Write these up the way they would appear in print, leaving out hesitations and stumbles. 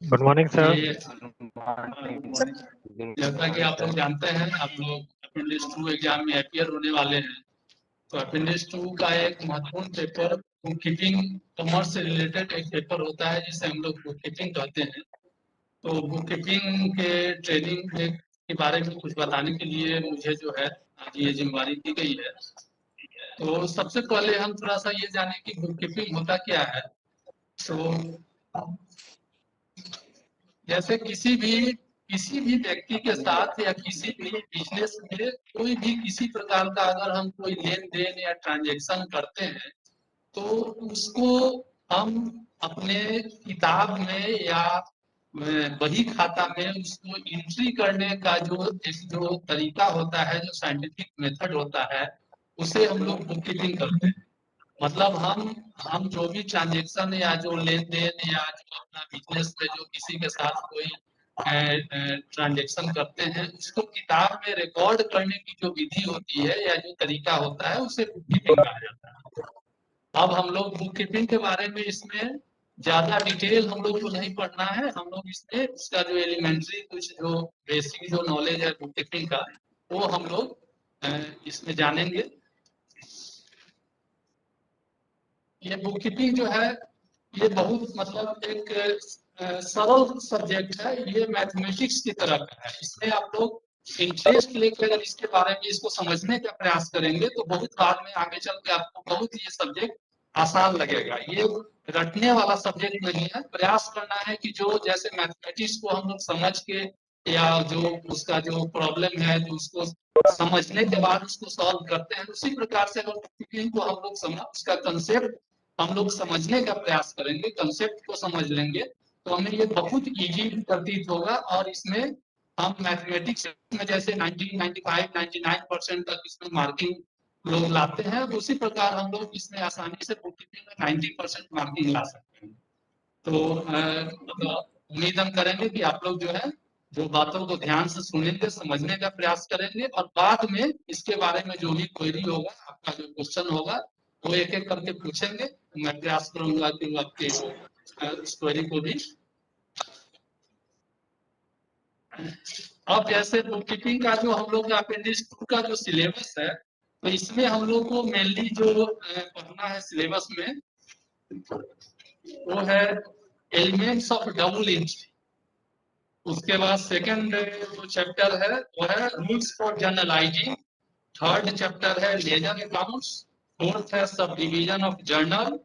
Good morning sir. ये जैसा कि आप लोग जानते हैं, आप लोग अपेंडिक्स 2 एग्जाम में अपियर होने वाले हैं। तो अपेंडिक्स 2 का एक महत्वपूर्ण पेपर बुक कीपिंग कॉमर्स से रिलेटेड एक पेपर होता है जिसे हम लोग बुक कीपिंग कहते हैं। तो बुक कीपिंग के ट्रेनिंग के बारे में कुछ बताने के लिए मुझे जो है आज ये जिम्मेवारी दी गई है। तो सबसे पहले हम थोड़ा सा ये जाने कि बुक कीपिंग होता क्या है। तो जैसे किसी भी व्यक्ति के साथ या किसी भी बिजनेस में कोई भी किसी प्रकार का अगर हम कोई लेन देन या ट्रांजेक्शन करते हैं तो उसको हम अपने किताब में या बही खाता में उसको एंट्री करने का जो तरीका होता है, जो साइंटिफिक मेथड होता है, उसे हम लोग बुक कीपिंग करते हैं। मतलब हम जो भी ट्रांजेक्शन या जो लेन देन या जो अपना बिजनेस में जो किसी के साथ कोई ट्रांजेक्शन करते हैं उसको किताब में रिकॉर्ड करने की जो विधि होती है या जो तरीका होता है उसे बुक कीपिंग कहा जाता है। अब हम लोग बुक कीपिंग के बारे में इसमें ज्यादा डिटेल हम लोग को नहीं पढ़ना है। हम लोग इसमें इसका जो एलिमेंट्री कुछ जो बेसिक जो नॉलेज है बुक कीपिंग का वो हम लोग इसमें जानेंगे। ये बुक कीपिंग जो है ये बहुत मतलब एक सरल सब्जेक्ट है। ये मैथमेटिक्स की तरह का है। इसमें आप लोग इंटरेस्ट लेकर अगर इसके बारे में इसको समझने का प्रयास करेंगे तो बहुत बाद में आगे चल के आपको बहुत ये सब्जेक्ट आसान लगेगा। ये रटने वाला सब्जेक्ट नहीं है। प्रयास करना है कि जो जैसे मैथमेटिक्स को हम लोग समझ के या जो उसका जो प्रॉब्लम है जो उसको समझने के बाद उसको सॉल्व करते हैं उसी प्रकार से अगर बुक कीपिंग को हम लोग समझ उसका कंसेप्ट हम लोग समझने का प्रयास करेंगे, कंसेप्ट को समझ लेंगे तो हमें ये बहुत इजी प्रतीत होगा। और इसमें हम मैथमेटिक्स में जैसे 90, 95, 99% तक इसमें मार्किंग लोग लाते हैं, उसी प्रकार हम लोग इसमें आसानी से बुक कीपिंग में 90% मार्किंग ला सकते हैं। तो उम्मीद हम करेंगे कि आप लोग जो है जो बातों को ध्यान से सुनेंगे, समझने का प्रयास करेंगे और बाद में इसके बारे में जो भी क्वेरी होगा, आपका जो क्वेश्चन होगा वो एक एक करके पूछेंगे। मैं प्रयास करूंगा कि वो आपके इस क्वेरी को भी। अब जैसे बुक कीपिंग का जो हम लोग का अपेंडिक्स 2 का जो सिलेबस है तो इसमें हम लोग को मेनली जो पढ़ना है सिलेबस में वो है एलिमेंट्स ऑफ डबल एंट्री। उसके बाद सेकंड जो चैप्टर है वो है rules for journalising. Third chapter है लेजर अकाउंट्स। फोर्थ है सब डिवीजन ऑफ जर्नल।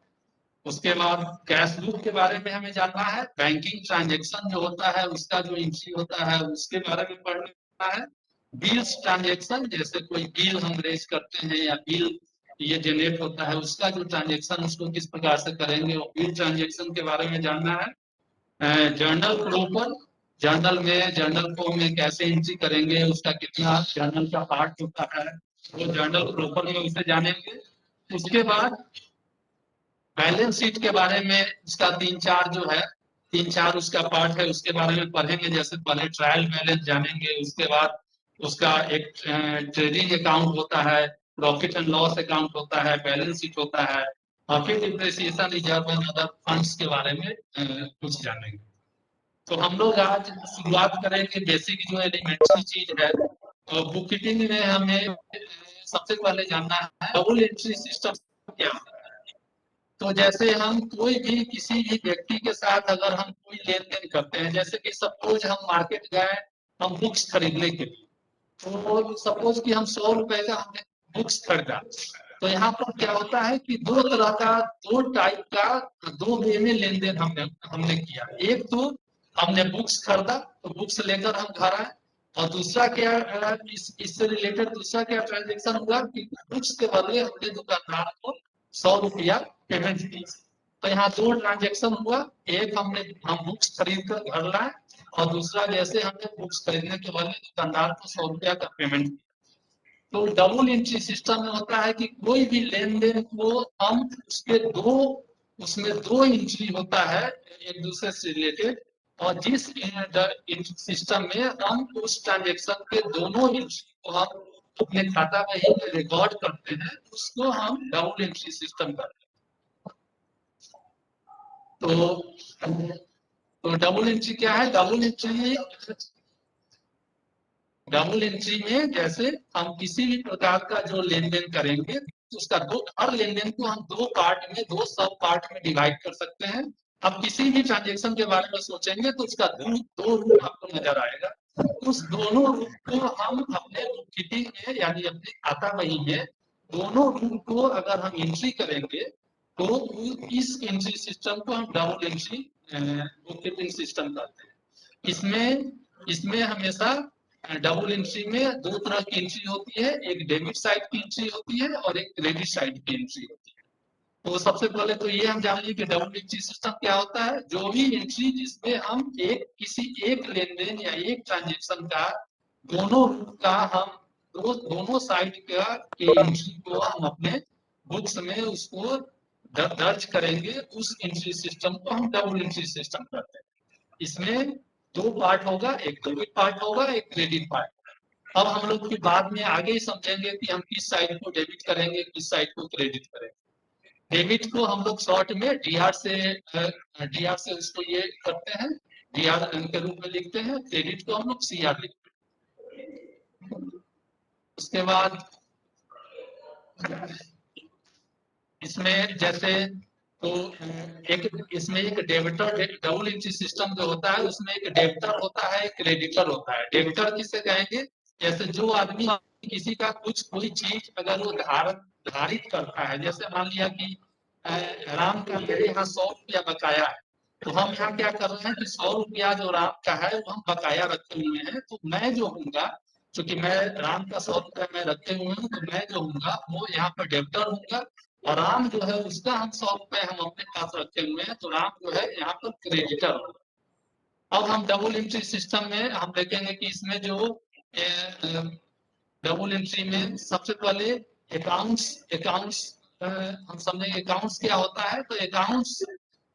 उसके बाद कैश बुक के बारे में हमें जानना है। बैंकिंग ट्रांजैक्शन जो होता है उसका जो एंट्री होता है उसके बारे में पढ़ना है। बिल्स ट्रांजैक्शन जैसे कोई बिल हम रेज करते हैं या बिल ये जनरेट होता है उसका जो ट्रांजैक्शन उसको किस प्रकार से करेंगे वो बिल ट्रांजैक्शन के बारे में जानना है। जर्नल प्रॉपर जर्नल को में कैसे एंट्री करेंगे, उसका कितना जर्नल का पार्ट होता है वो जर्नल प्रॉपर में उसे जानेंगे। उसके बाद बैलेंस शीट के बारे में उसका तीन चार उसका पार्ट है उसके बारे में पढ़ेंगे। जैसे पहले ट्रायल बैलेंस जानेंगे, उसके बाद उसका एक ट्रेडिंग अकाउंट होता है, प्रॉफिट एंड लॉस अकाउंट होता है, बैलेंस शीट होता है और फिर depreciation reserve and other funds के बारे में कुछ जानेंगे। तो हम लोग आज शुरुआत करेंगे बेसिक जो एलिमेंट्री चीज है। तो बुक कीपिंग में हमें सबसे पहले जानना है डबल एंट्री सिस्टम क्या होता है। तो जैसे हम कोई भी किसी भी व्यक्ति के साथ अगर हम कोई लेन देन करते हैं, जैसे कि सपोज हम मार्केट गए हम बुक्स खरीदने के लिए, तो सपोज कि हम 100 रुपए का हमने बुक्स खरीदा। तो यहाँ पर क्या होता है कि दो तरह का दो टाइप का दो वे में लेन देन हमने हमने किया। एक तो हमने बुक्स खरीदा तो बुक्स लेकर हम घर आए और दूसरा क्या इससे रिलेटेड दूसरा क्या ट्रांजेक्शन हुआ कि बुक्स के बदले हमने दुकानदार को 100 रुपया पेमेंट की। तो यहाँ दो ट्रांजेक्शन हुआ। एक हम बुक्स खरीद कर घर लाए और दूसरा जैसे हमने बुक्स खरीदने के बदले दुकानदार को 100 रुपया का पेमेंट किया। तो डबल एंट्री सिस्टम में होता है कि कोई भी लेन देन को हम उसमें दो एंट्री होता है एक दूसरे से रिलेटेड। और जिस सिस्टम में हम उस ट्रांजेक्शन के दोनों एंट्री को हम अपने खाता में ही रिकॉर्ड करते हैं उसको हम डबल एंट्री सिस्टम करते हैं। तो तो डबल एंट्री क्या है? डबल एंट्री में जैसे हम किसी भी प्रकार का जो लेन देन करेंगे उसका हर लेन देन को हम दो पार्ट में, दो सब पार्ट में डिवाइड कर सकते हैं। अब किसी भी ट्रांजेक्शन के बारे में सोचेंगे तो उसका दो रूप आपको नजर आएगा। उस दोनों रूप को हम अपने बुक कीपिंग में यानी अपने खाता बही में दोनों रूप को अगर हम एंट्री करेंगे तो इस एंट्री सिस्टम को हम double entry book keeping system कहते हैं। इसमें हमेशा डबल एंट्री में दो तरह की एंट्री होती है, एक डेबिट साइड की एंट्री होती है और एक क्रेडिट साइड की एंट्री होती है। तो सबसे पहले तो ये हम जान लीजिए कि डबल एंट्री सिस्टम क्या होता है। जो भी एंट्री जिसमें हम किसी एक लेन देन या एक ट्रांजेक्शन का दोनों रूप का हम दोनों साइड का के एंट्री को हम अपने बुक्स में उसको दर्ज करेंगे, उस एंट्री सिस्टम को हम डबल एंट्री सिस्टम कहते हैं। इसमें दो पार्ट होगा, एक डेबिट पार्ट होगा, एक क्रेडिट पार्ट। अब हम लोग फिर बाद में आगे ही समझेंगे कि हम किस साइड को डेबिट करेंगे, किस साइड को क्रेडिट करेंगे। डेबिट को हम लोग शॉर्ट में डीआर से उसको ये करते हैं, डीआर के रूप में लिखते हैं। क्रेडिट को हम लोग सीआर लिखते हैं। उसके बाद इसमें जैसे तो इसमें एक डेबिटर डबल एंट्री सिस्टम जो होता है उसमें एक डेबिटर होता है, एक क्रेडिटर होता है। डेबिटर किसे कहेंगे? जैसे जो आदमी किसी का कोई चीज अगर वो धारित करता है, जैसे मान लिया कि राम का मेरे यहाँ 100 रुपया बकाया है, तो हम यहाँ क्या कर रहे हैं कि 100 रुपया जो राम का है वो हम बकाया रखे हुए हैं। तो मैं जो हूँगा, क्योंकि मैं राम का 100 रुपया मैं रखे हुए हूँ, तो मैं जो हूँगा वो यहाँ पर डेबिटर हूँगा और राम जो है उसका हम 100 रुपए हम अपने पास रखे हुए हैं, तो राम जो है यहाँ पर क्रेडिटर होगा। अब हम डबल एंट्री सिस्टम में हम देखेंगे कि इसमें जो डबल एंट्री में सबसे पहले अकाउंट्स अकाउंट्स हम समझेंगे अकाउंट्स क्या होता है। तो accounts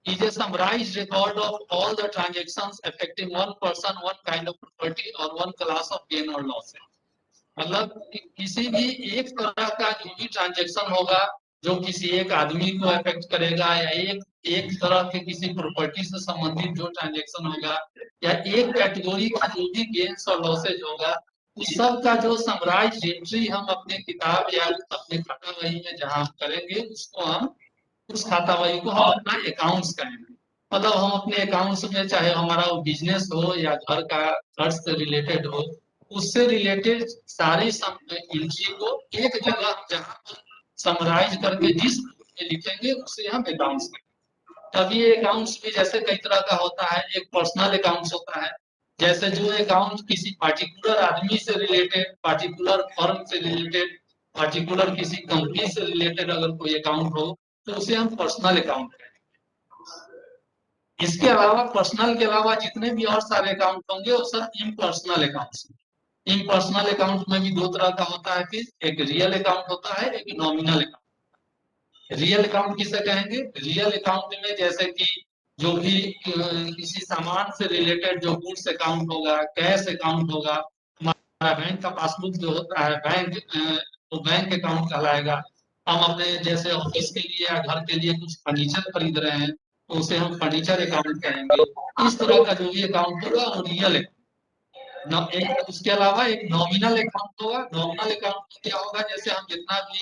is a summarized record of all the transactions affecting one person, one kind of property or one class of gain or loss। मतलब किसी भी एक तरह का जो भी ट्रांजेक्शन होगा जो किसी एक आदमी को अफेक्ट करेगा, या एक तरह के किसी प्रॉपर्टी से संबंधित जो ट्रांजेक्शन होगा, या एक कैटेगरी का जो भी गेन्स और लॉसेज होगा, उस सब का जो समराइज एंट्री हम अपने किताब या अपने खाता बही में जहाँ करेंगे उसको हम उस खाता बही को हम अपना अकाउंट्स कहेंगे। मतलब हम अपने अकाउंट्स में चाहे हमारा वो बिजनेस हो या घर का खर्च से रिलेटेड हो, उससे रिलेटेड सारी एंट्री को एक जगह जहाँ पर समराइज करके जिस में लिखेंगे उसे हम अकाउंट्स कहेंगे। तब ये अकाउंट्स भी जैसे कई तरह का होता है। एक पर्सनल अकाउंट्स होता है, जैसे जो अकाउंट किसी पार्टिकुलर आदमी से रिलेटेड, पार्टिकुलर फर्म से रिलेटेड, पार्टिकुलर किसी कंपनी से रिलेटेड अगर कोई अकाउंट हो तो उसे हम पर्सनल अकाउंट कहेंगे। इसके अलावा पर्सनल के अलावा जितने भी और सारे अकाउंट होंगे वो सब इम्पर्सनल अकाउंट्स। इम्पर्सनल अकाउंट में भी दो तरह का होता है, फिर एक रियल अकाउंट होता है, एक नॉमिनल अकाउंट। रियल अकाउंट किसे कहेंगे? रियल अकाउंट में जैसे कि जो भी किसी सामान से रिलेटेड जो गुड्स अकाउंट होगा, कैश अकाउंट होगा, हमारा बैंक का पासबुक जो होता है वो बैंक अकाउंट कहलाएगा। हम अपने जैसे ऑफिस के लिए या घर के लिए कुछ फर्नीचर खरीद रहे हैं तो उसे हम फर्नीचर अकाउंट कहेंगे। इस तरह का जो भी अकाउंट होगा वो रियल एक। उसके अलावा एक नॉमिनल अकाउंट होगा। नॉमिनल अकाउंट क्या होगा? जैसे हम जितना भी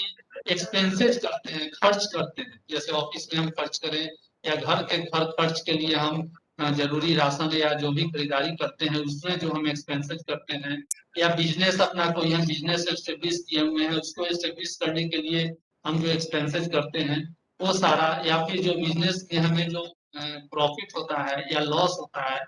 एक्सपेंसेस करते हैं, खर्च करते हैं, जैसे ऑफिस में हम खर्च करें या घर के खर्च के लिए हम जरूरी राशन या जो भी खरीदारी करते हैं उसमें जो हम एक्सपेंसेस करते हैं, या बिजनेस अपना कोई हम बिजनेस एस्टेब्लिश किए हुए हैं उसको एस्टेब्लिश करने के लिए हम जो एक्सपेंसेस करते हैं वो सारा, या फिर जो बिजनेस में हमें जो प्रॉफिट होता है या लॉस होता है,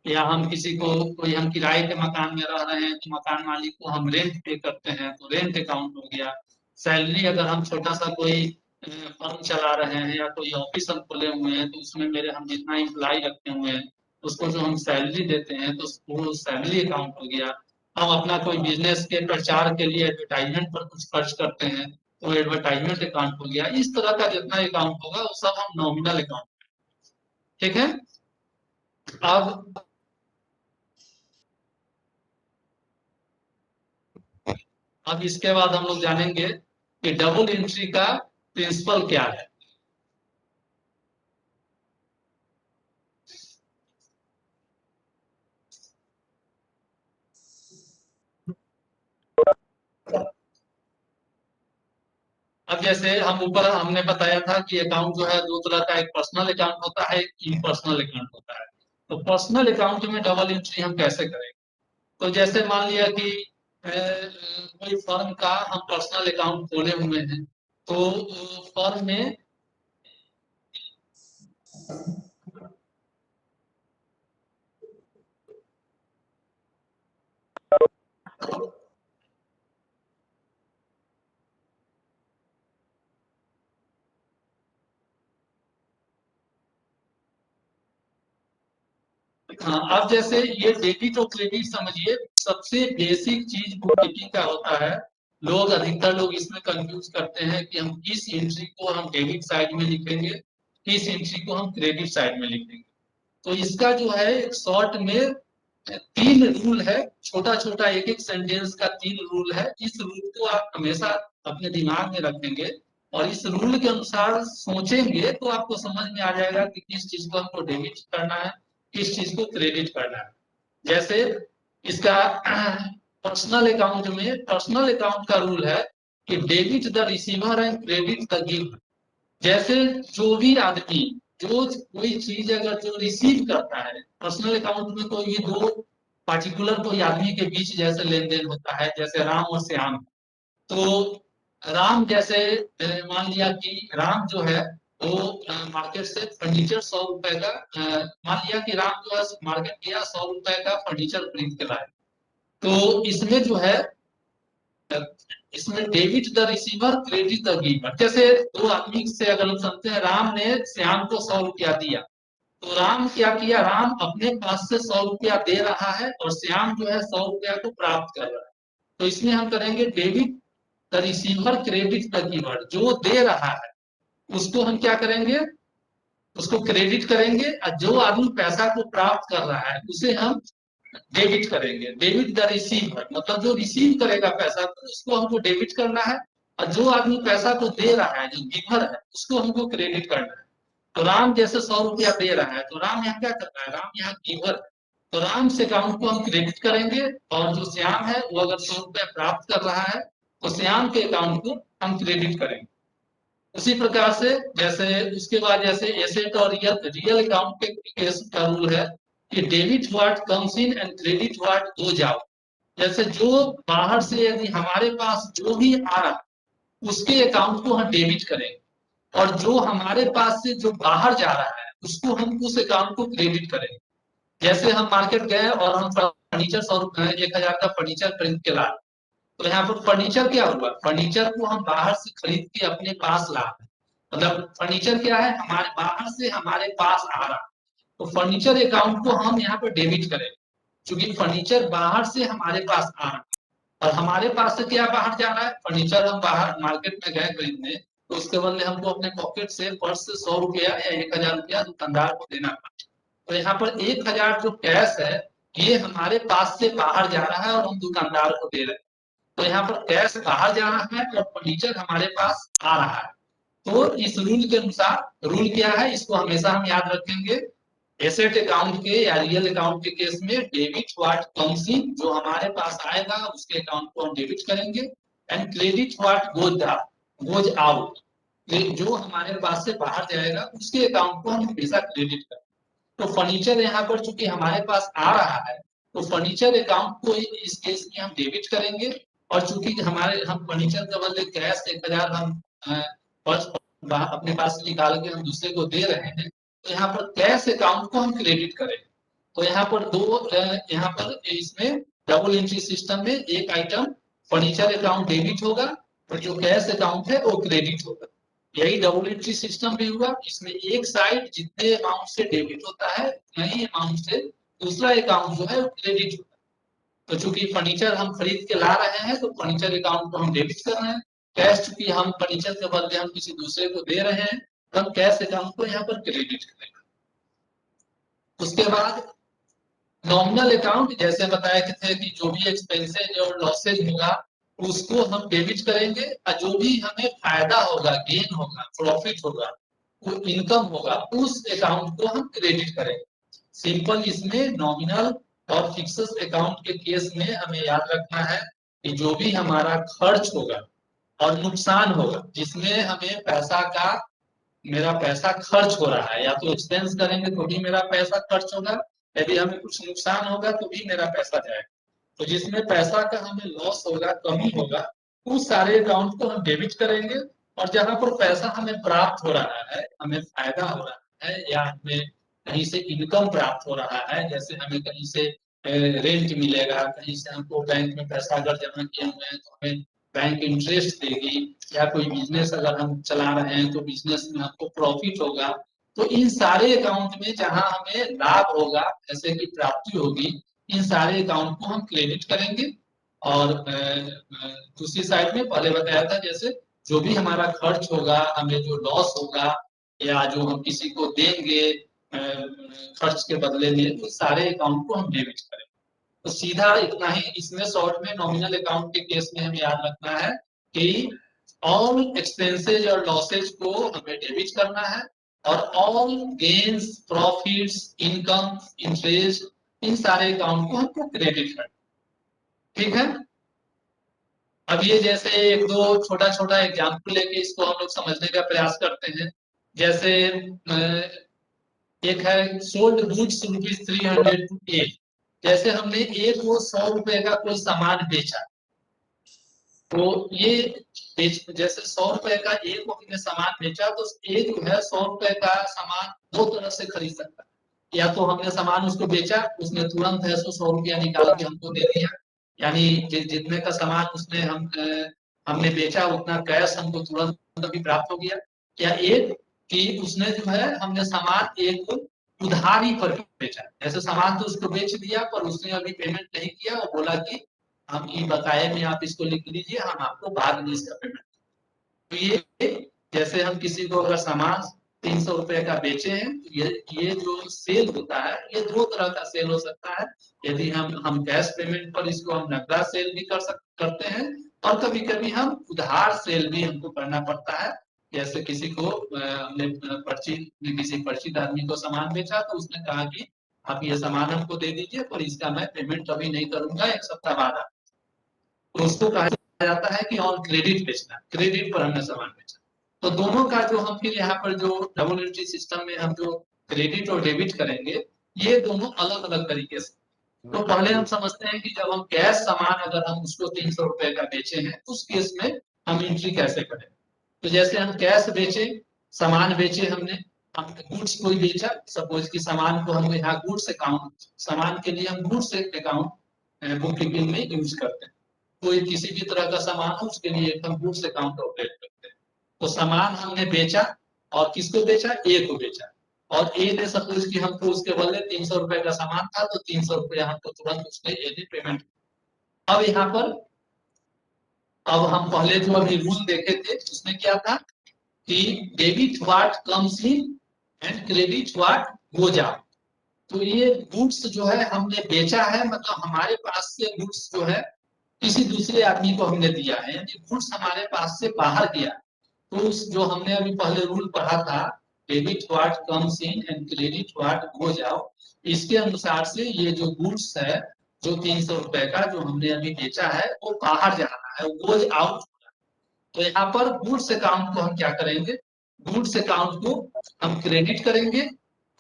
या हम किसी को कोई हम किराए के मकान में रह रहे हैं तो मकान मालिक को हम रेंट पे करते हैं तो रेंट अकाउंट हो गया। सैलरी अगर हम छोटा सा कोई फर्म चला रहे हैं या कोई ऑफिस हम खोले हुए हैं तो उसमें मेरे हम जितना इम्प्लाई रखे हुए हैं उसको जो हम सैलरी देते हैं तो वो सैलरी अकाउंट हो गया। हम अपना कोई बिजनेस के प्रचार के लिए एडवर्टाइजमेंट पर कुछ खर्च करते हैं तो एडवर्टाइजमेंट अकाउंट हो गया। इस तरह का जितना अकाउंट होगा वो सब हम नॉमिनल अकाउंट। ठीक है। अब इसके बाद हम लोग जानेंगे कि डबल एंट्री का प्रिंसिपल क्या है। अब जैसे हम ऊपर हमने बताया था कि अकाउंट जो है दो तरह का, एक पर्सनल अकाउंट होता है, एक इम्पर्सनल अकाउंट होता है। तो पर्सनल अकाउंट में डबल एंट्री हम कैसे करेंगे? तो जैसे मान लिया कि कोई फर्म का हम पर्सनल अकाउंट खोले हुए हैं, तो फर्म में हाँ, अब जैसे ये डेबिट और क्रेडिट समझिए, सबसे बेसिक चीज बुक कीपिंग का होता है। लोग अधिकतर लोग इसमें कंफ्यूज करते हैं कि हम किस एंट्री को हम डेबिट साइड में लिखेंगे, किस एंट्री को हम क्रेडिट साइड में लिखेंगे। तो इसका जो है शॉर्ट में तीन रूल है, छोटा छोटा एक एक सेंटेंस का तीन रूल है। इस रूल को आप हमेशा अपने दिमाग में रखेंगे और इस रूल के अनुसार सोचेंगे तो आपको समझ में आ जाएगा कि किस चीज को हमको डेबिट करना है, किस चीज को क्रेडिट करना है। जैसे इसका पर्सनल अकाउंट में, पर्सनल अकाउंट का रूल है कि debit the receiver and credit the giver. जैसे जो भी आदमी जो कोई चीज अगर जो रिसीव करता है, पर्सनल अकाउंट में कोई भी दो पार्टिकुलर कोई आदमी के बीच जैसे लेन देन होता है, जैसे राम और श्याम। तो राम जैसे मान लिया कि राम जो है वो मार्केट से फर्नीचर 100 रुपए का, मान लिया कि राम जो है मार्केट गया 100 रुपए का फर्नीचर खरीद के लाए। तो इसमें जो है, इसमें debit the receiver credit the giver. जैसे दो आदमी से अगर हम समझते हैं, राम ने श्याम को 100 रुपया दिया, तो राम क्या किया, राम अपने पास से 100 रुपया दे रहा है और श्याम जो है 100 रुपया को प्राप्त कर रहा है। तो इसमें हम करेंगे debit the receiver credit the giver. जो दे रहा है उसको हम क्या करेंगे, उसको क्रेडिट करेंगे, और जो आदमी पैसा को प्राप्त कर रहा है उसे हम डेबिट करेंगे। डेबिट द रिसीवर मतलब जो रिसीव करेगा पैसा तो उसको हमको डेबिट करना है, और जो आदमी पैसा को दे रहा है, जो गिवर है, उसको हमको क्रेडिट करना है। तो राम जैसे 100 रुपया दे रहा है, तो राम यहाँ क्या कर रहा है, राम यहाँ गिवर है। तो राम से अकाउंट को हम क्रेडिट करेंगे, और जो श्याम है वो अगर 100 रुपया प्राप्त कर रहा है तो श्याम के अकाउंट को हम क्रेडिट करेंगे। उसी प्रकार से जैसे उसके बाद जैसे एसेट और रियल रियल अकाउंट के केस का रूल है कि debit what comes in and credit what goes out. जैसे जो बाहर से यदि हमारे पास जो भी आ रहा है उसके अकाउंट को हम डेबिट करेंगे, और जो हमारे पास से जो बाहर जा रहा है उसको हम उस अकाउंट को क्रेडिट करेंगे। जैसे हम मार्केट गए और हम फर्नीचर 1,000 का फर्नीचर खरीद के लाए, तो यहाँ पर फर्नीचर क्या हुआ, फर्नीचर को हम बाहर से खरीद के अपने पास ला, मतलब फर्नीचर क्या है, हमारे बाहर से हमारे पास आ रहा। तो फर्नीचर अकाउंट को हम यहाँ पर डेबिट करें, क्योंकि फर्नीचर बाहर से हमारे पास आ रहा, और हमारे पास से क्या बाहर जा रहा है, फर्नीचर हम बाहर मार्केट में गए खरीदने, तो उसके बदले हमको अपने पॉकेट से पर्स से 100 रुपया या 1,000 रुपया दुकानदार को देना पड़ा। तो यहाँ पर 1,000 जो कैश है ये हमारे पास से बाहर जा रहा है और हम दुकानदार को दे रहे हैं। तो यहाँ पर कैश बाहर जा रहा है और फर्नीचर हमारे पास आ रहा है। तो इस रूल के अनुसार, रूल क्या है इसको हमेशा हम याद रखेंगे, एसेट अकाउंट के या रियल अकाउंट के केस में डेबिट व्हाट कम्स इन, जो हमारे पास आएगा उसके अकाउंट को हम डेबिट करेंगे, and credit what goes out, जो हमारे पास से बाहर जाएगा उसके अकाउंट को हम हमेशा क्रेडिट करेंगे। तो फर्नीचर यहाँ पर चूंकि हमारे पास आ रहा है तो फर्नीचर अकाउंट को इस केस में हम डेबिट करेंगे, और चूंकि हमारे हम फर्नीचर के बदले कैश 1,000 हम अपने पास से निकाल के हम दूसरे को दे रहे हैं, तो यहाँ पर कैश अकाउंट को हम क्रेडिट करेंगे। तो यहाँ पर दो, यहाँ पर इसमें डबल एंट्री सिस्टम में एक आइटम फर्नीचर अकाउंट डेबिट होगा और जो कैश अकाउंट है वो क्रेडिट होगा। यही डबल एंट्री सिस्टम भी हुआ, इसमें एक साइड जितने अमाउंट से डेबिट होता है उतना ही अमाउंट से दूसरा अकाउंट जो है वो क्रेडिट होता है। तो चूंकि फर्नीचर हम खरीद के ला रहे हैं तो फर्नीचर अकाउंट को हम डेबिट कर रहे हैं, कैश चूंकि हम फर्नीचर के बदले हम किसी दूसरे को दे रहे हैं तो हम कैश अकाउंट को यहाँ पर क्रेडिट करेंगे। उसके बाद नॉमिनल अकाउंट, जैसे बताया कि थे कि जो भी एक्सपेंसेज और लॉसेज होगा उसको हम डेबिट करेंगे, और जो भी हमें फायदा होगा, गेन होगा, प्रॉफिट होगा, वो इनकम होगा, उस अकाउंट को हम क्रेडिट करेंगे। सिंपल इसमें नॉमिनल और फिक्स्ड अकाउंट के केस में हमें याद रखना है कि जो भी हमारा खर्च होगा, और नुकसान होगा जिसमें हमें पैसा का, मेरा पैसा खर्च हो रहा है, या तो एक्सपेंस करेंगे तो भी मेरा पैसा खर्च होगा, यदि हमें कुछ नुकसान होगा तो भी मेरा पैसा जाएगा। तो जिसमें पैसा का हमें लॉस होगा, कमी होगा, उस सारे अकाउंट को हम डेबिट करेंगे। और जहां पर पैसा हमें प्राप्त हो रहा है, हमें फायदा हो रहा है, या हमें कहीं से इनकम प्राप्त हो रहा है, जैसे हमें कहीं से रेंट मिलेगा, कहीं से हमको बैंक में पैसा अगर जमा किए हुए हैं तो हमें बैंक इंटरेस्ट देगी, या कोई बिजनेस अगर हम चला रहे हैं तो बिजनेस में हमको प्रॉफिट होगा। तो इन सारे अकाउंट में जहां हमें लाभ होगा, पैसे की प्राप्ति होगी, इन सारे अकाउंट को हम क्रेडिट करेंगे। और दूसरी साइड में पहले बताया था जैसे जो भी हमारा खर्च होगा, हमें जो लॉस होगा, या जो हम किसी को देंगे खर्च के बदले में, उस सारे अकाउंट को हम डेबिट करेंगे। तो सीधा इतना ही, इसमें शॉर्ट में नॉमिनल अकाउंट के केस में हमें याद रखना है कि ऑल एक्सपेंसेज और लॉसेज को हमें डेबिट करना है, और all gains, profits, income, interest, इन सारे अकाउंट को हमको क्रेडिट करना। ठीक है। अब ये जैसे एक दो छोटा छोटा एग्जाम्पल लेके इसको हम लोग समझने का प्रयास करते हैं। जैसे एक है सोल्ड गुड्स ₹300 टू ए। जैसे हमने एक वो 100 रुपए का कोई सामान बेचा, तो ये जैसे 100 रुपए का एक को हमने सामान बेचा, तो एक जो है 100 रुपए का सामान दो तरह से खरीद सकता है। या तो हमने सामान उसको बेचा, उसने तुरंत है 100 रुपया निकाल के हमको दे दिया, यानी जितने का सामान उसने हमने बेचा उतना कैश हमको तुरंत अभी प्राप्त हो गया। या एक कि उसने जो है हमने सामान एक उधारी पर बेचा, जैसे सामान तो उसको बेच दिया पर उसने अभी पेमेंट नहीं किया और बोला कि हम ये बकाये में आप इसको लिख लीजिए, हम आपको बाद में इसका पेमेंट। तो ये जैसे हम किसी को अगर सामान 300 रुपए का बेचे हैं, तो ये जो सेल होता है, ये दो तरह का सेल हो सकता है। यदि हम कैश पेमेंट पर इसको हम नकदा सेल भी करते हैं, और कभी कभी हम उधार सेल भी हमको करना पड़ता है। जैसे किसी को हमने किसी परिचित आदमी को सामान बेचा, तो उसने कहा कि आप ये सामान हमको दे दीजिए, पर इसका मैं पेमेंट अभी नहीं करूंगा, 1 सप्ताह बाद। तो उसको कहा जाता है कि ऑन क्रेडिट बेचना, क्रेडिट पर हमने सामान बेचा। तो दोनों का जो हम फिर यहाँ पर जो डबल एंट्री सिस्टम में हम जो क्रेडिट और डेबिट करेंगे, ये दोनों अलग अलग तरीके से। तो पहले हम समझते हैं कि जब हम कैश सामान अगर हम उसको 300 रुपए का बेचे हैं, उस केस में हम एंट्री कैसे करें। तो जैसे हम कैश बेचे, सामान बेचे, हमने गुड्स कोई बेचा, सपोज कि सामान को हम यहाँ गुड्स अकाउंट, सामान के लिए हम गुड्स अकाउंट बुक कीपिंग में यूज करते हैं। कोई किसी भी तरह का सामान हो उसके लिए हम गुड्स अकाउंट ऑपरेट करते हैं। तो सामान हमने बेचा, और किसको बेचा, ए को बेचा, और ए ने सपोज कि हमको उसके बदले 300 रुपए का सामान था, तो 300 रुपया हमको तुरंत उसने ए ने पेमेंट। अब यहाँ पर अब हम पहले जो अभी रूल देखे थे उसमें क्या था कि debit what comes in and credit what goes out. तो ये गुड्स जो है हमने बेचा है, मतलब हमारे पास से गुड्स जो है किसी दूसरे आदमी को हमने दिया है, यानी गुड्स हमारे पास से बाहर गया। तो उस जो हमने अभी पहले रूल पढ़ा था, debit what comes in and credit what goes out, इसके अनुसार से ये जो गुड्स है, जो 300 रुपए का जो हमने अभी बेचा है, वो बाहर जा रहा है, गोज आउट। तो यहाँ पर गुड्स अकाउंट को हम क्या करेंगे, गुड्स अकाउंट को हम क्रेडिट करेंगे,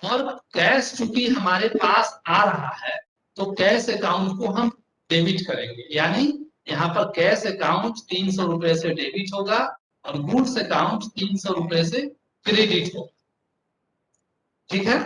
और कैश चूंकि हमारे पास आ रहा है, तो कैश अकाउंट को हम डेबिट करेंगे। यानी यहाँ पर कैश अकाउंट 300 रुपए से डेबिट होगा, और गुड्स अकाउंट 300 रुपए से क्रेडिट होगा। ठीक है।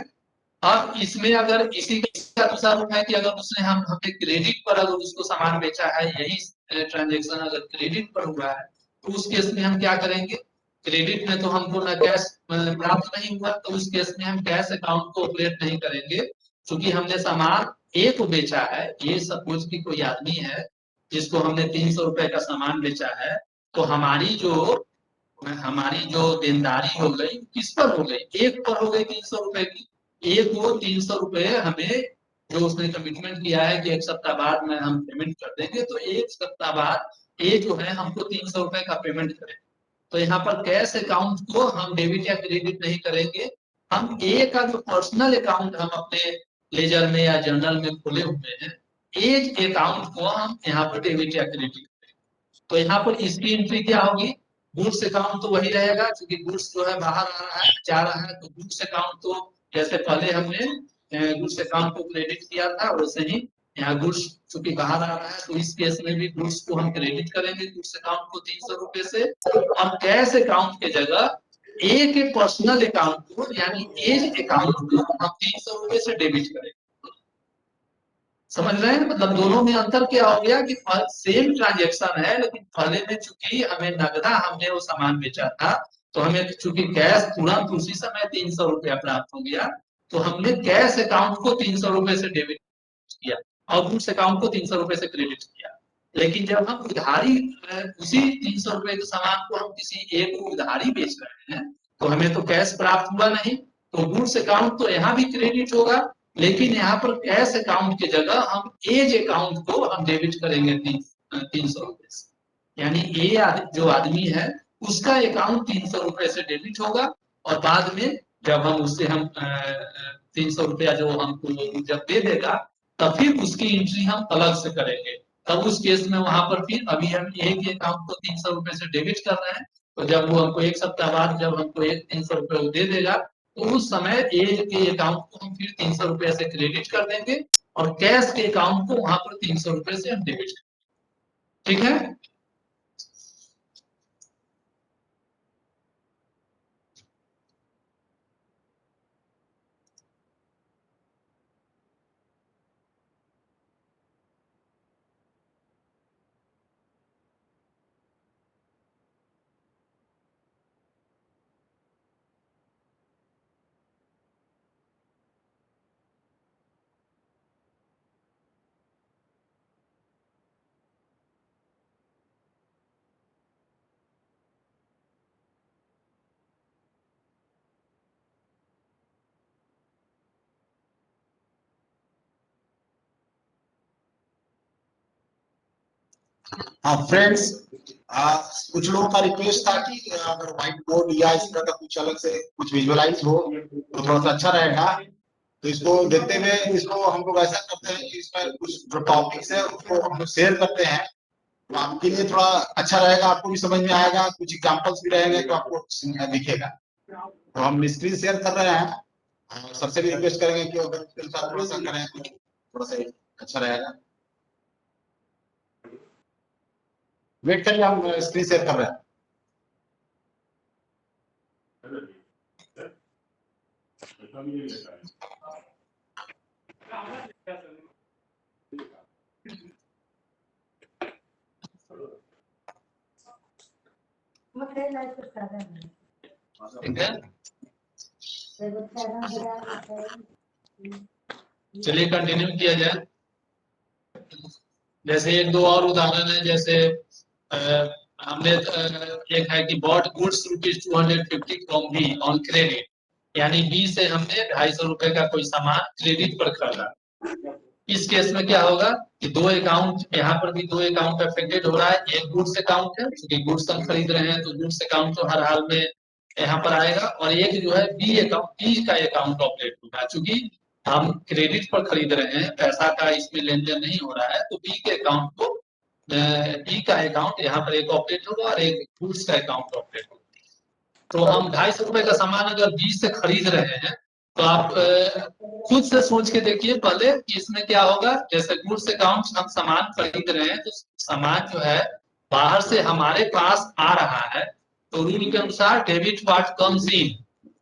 अब इसमें अगर इसी का दूसरा रूप है कि अगर उसने हमें क्रेडिट पर अगर उसको सामान बेचा है, यही ट्रांजेक्शन अगर क्रेडिट पर हुआ है, तो उस केस में हम क्या करेंगे, क्रेडिट में तो हमको ना कैश प्राप्त नहीं हुआ, तो उस केस में हम कैश अकाउंट को ऑपरेट नहीं करेंगे। क्योंकि हमने सामान ए को बेचा है, ये सपोज की कोई आदमी है जिसको हमने 300 रुपए का सामान बेचा है, तो हमारी जो देनदारी हो गई किस पर हो गई, एक पर हो गई 300 रुपए की। एक वो 300 रुपए हमें जो उसने कमिटमेंट किया है कि 1 सप्ताह बाद में हम पेमेंट कर देंगे, तो 1 सप्ताह बाद ये जो है हमको 300 रुपए का पेमेंट करे। तो यहाँ पर कैश अकाउंट को हम डेबिट या क्रेडिट नहीं करेंगे, हम ए का जो पर्सनल अकाउंट हम अपने लेजर में या जर्नल में खोले हुए हैं, एज अकाउंट को हम यहाँ पर डेबिट या क्रेडिट करेंगे। तो यहाँ पर इसकी एंट्री क्या होगी, गुड्स अकाउंट तो वही रहेगा क्योंकि गुड्स जो है बाहर आ रहा है जा रहा है, तो गुड्स अकाउंट तो जैसे पहले हमने गुड्स अकाउंट को क्रेडिट किया था वैसे ही यहाँ गुड्स चूंकि बाहर आ रहा है तो इस केस में भी गुड्स को हम क्रेडिट करेंगे गुड्स अकाउंट को 300 रुपए से, और कैश अकाउंट के जगह एक पर्सनल अकाउंट को यानी एज अकाउंट को हम 300 रुपए से डेबिट करेंगे। समझ रहे हैं, मतलब दोनों में अंतर क्या हो गया कि सेम ट्रांजेक्शन है लेकिन पहले में चूंकि हमें नगदा हमने वो सामान बेचा था तो हमें चूंकि कैश तुरंत उसी समय 300 रुपया प्राप्त हो गया, तो हमने कैश अकाउंट को 300 रुपए से डेबिट किया और गुड्स अकाउंट को 300 रुपए से क्रेडिट किया। लेकिन जब हम उधारी उसी 300 रुपए के सामान को हम किसी एक को उधारी बेच रहे हैं तो हमें तो कैश प्राप्त हुआ नहीं, तो गुड्स अकाउंट तो यहाँ भी क्रेडिट होगा, लेकिन यहाँ पर कैश अकाउंट की जगह हम एज अकाउंट को हम डेबिट करेंगे 300 रुपए से, यानी ये जो आदमी है उसका अकाउंट 300 रुपए से डेबिट होगा और बाद में जब हम उससे हम 300 रुपया जो हमको जब दे देगा तब फिर उसकी एंट्री हम अलग से करेंगे, तब उस केस में वहां पर फिर अभी हम एक अकाउंट को 300 रुपए से डेबिट कर रहे हैं, तो जब वो हमको एक सप्ताह बाद जब हमको एक 300 रुपए वो दे देगा तो उस समय एज के अकाउंट को हम फिर 300 रुपए से क्रेडिट कर देंगे और कैश के अकाउंट को वहां पर 300 रुपए से हम डेबिट करेंगे। ठीक है, हाँ फ्रेंड्स, कुछ लोगों का रिक्वेस्ट था कि अगर व्हाइट बोर्ड या इस तरह का कुछ अलग से कुछ विजुअलाइज हो तो थोड़ा सा अच्छा रहेगा। तो इसको देखते हुए इसको हम लोग ऐसा करते हैं कि इसमें कुछ जो टॉपिक्स है उसको हम लोग शेयर करते हैं, तो आपके लिए थोड़ा अच्छा रहेगा, आपको भी समझ में आएगा, कुछ एग्जाम्पल्स भी रहेंगे तो आपको दिखेगा। तो हम स्क्रीन शेयर कर रहे हैं, सबसे भी रिक्वेस्ट करेंगे कि अगर उसके साथ थोड़ा सा करें तो थोड़ा सा अच्छा रहेगा। वेट करिए, हम स्क्रीन शेयर कर रहे हैं। ठीक है, चलिए कंटिन्यू किया जाए। जैसे एक दो और उदाहरण है, जैसे हमने एक है कि bought goods ₹250 from be on credit, यानी बी से हमने 250 रुपए का कोई सामान क्रेडिट पर खरीदा। इस केस में क्या होगा कि दो अकाउंट, यहाँ पर भी दो अकाउंट अफेक्टेड हो रहा है। एक गुड्स अकाउंट है क्योंकि गुड्स हम खरीद रहे हैं तो गुड्स अकाउंट तो हर हाल में यहाँ पर आएगा, और एक जो है बी अकाउंट, बी का अकाउंट ऑपरेट होगा। चूंकि हम क्रेडिट पर खरीद रहे हैं, पैसा का इसमें लेन देन नहीं हो रहा है, तो बी के अकाउंट को, बी का अकाउंट यहाँ पर एक ऑपरेट होगा और एक गुड्स का अकाउंट ऑपरेट होगा। तो हम 250 रुपए का सामान अगर बी से खरीद रहे हैं तो आप खुद से सोच के देखिए पहले कि इसमें क्या होगा। जैसे गुड्स अकाउंट हम सामान खरीद रहे हैं तो सामान जो है बाहर से हमारे पास आ रहा है, तो रूल के अनुसार डेबिट व्हाट कम्स इन,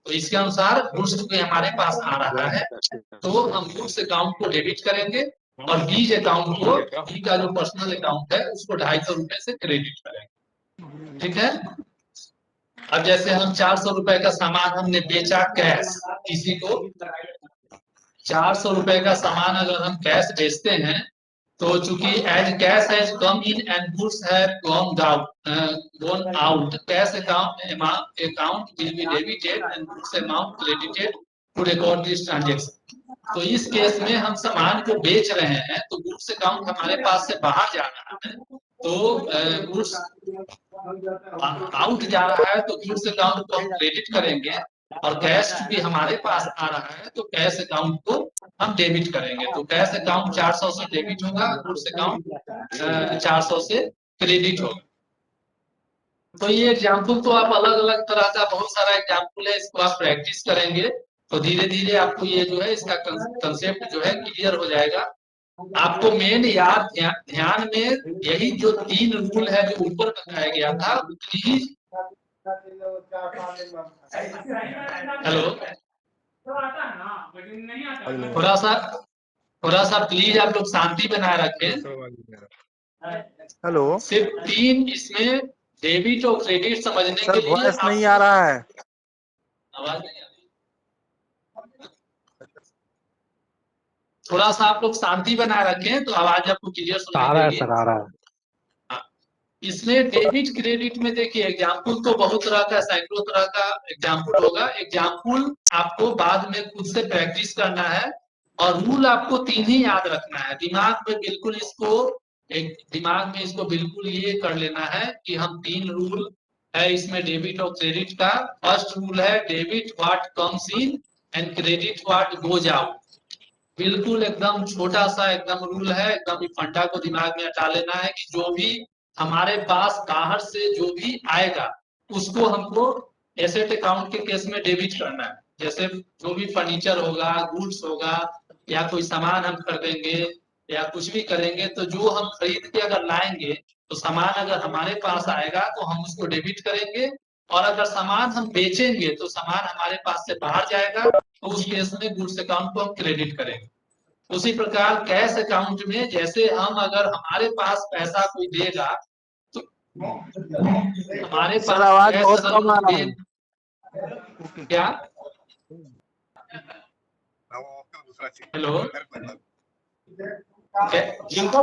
तो इसके अनुसार गुड्स जो हमारे पास आ रहा है तो हम गुड्स अकाउंट को डेबिट करेंगे और बीज अकाउंट को, बी का जो पर्सनल अकाउंट है उसको 250 रुपए से क्रेडिट करेंगे। ठीक है, अब जैसे हम 400 रुपए का सामान हमने बेचा कैश किसी को, 400 रुपए का सामान अगर हम कैश बेचते हैं तो चूंकि as cash has come in and goods have gone out, cash account will be debited and goods amount credited to record this transaction. तो इस केस में हम सामान को बेच रहे हैं तो गुड्स अकाउंट हमारे पास से बाहर जा रहा है, तो गुड्स आउट जा रहा है तो गुड्स अकाउंट को हम क्रेडिट करेंगे, और कैश चूंकि हमारे पास आ रहा है तो कैश अकाउंट को हम डेबिट करेंगे। तो कैश अकाउंट 400 से डेबिट होगा, गुड्स अकाउंट 400 से क्रेडिट होगा। तो ये एग्जाम्पल तो आप अलग अलग तरह का बहुत सारा एग्जाम्पल है, इसको आप प्रैक्टिस करेंगे तो धीरे धीरे आपको ये जो है इसका कंसेप्ट जो है क्लियर हो जाएगा। आपको मेन याद ध्यान में यही जो 3 रूल है जो ऊपर बताया गया था उतनी ही। हेलो, थोड़ा सा प्लीज आप लोग शांति बनाए रखें। हेलो सिर्फ 3 इसमें डेबिट और क्रेडिट समझने सर, के लिए वॉइस नहीं आ रहा है। आवाज नहीं आ रही। थोड़ा सा आप लोग शांति बनाए रखें तो आवाज आपको क्लियर सुनाई देगी। सर आ रहा है। इसमें डेबिट क्रेडिट में देखिए एग्जाम्पल तो बहुत तरह का सैकड़ों तरह का एग्जाम्पल होगा। एग्जाम्पल आपको बाद में खुद से प्रैक्टिस करना है और रूल आपको 3 ही याद रखना है। दिमाग में बिल्कुल इसको बिल्कुल ये कर लेना है कि हम 3 रूल है इसमें डेबिट और क्रेडिट का। फर्स्ट रूल है debit what comes in and credit what goes out. बिल्कुल एकदम छोटा सा एकदम रूल है, एकदम फंडा को दिमाग में हटा लेना है कि जो भी हमारे पास बाहर से जो भी आएगा उसको हमको एसेट अकाउंट के केस में डेबिट करना है। जैसे जो भी फर्नीचर होगा, गुड्स होगा या कोई सामान हम खरीदेंगे या कुछ भी करेंगे तो जो हम खरीद के अगर लाएंगे तो सामान अगर हमारे पास आएगा तो हम उसको डेबिट करेंगे और अगर सामान हम बेचेंगे तो सामान हमारे पास से बाहर जाएगा तो उस केस में गुड्स अकाउंट को हम क्रेडिट करेंगे। उसी प्रकार कैश अकाउंट में जैसे हम अगर हमारे पास पैसा कोई देगा तो हमारे पास सर आवाज कैश बहुत अगर कम आ कोई रहा है। दे क्या हेलो जिनको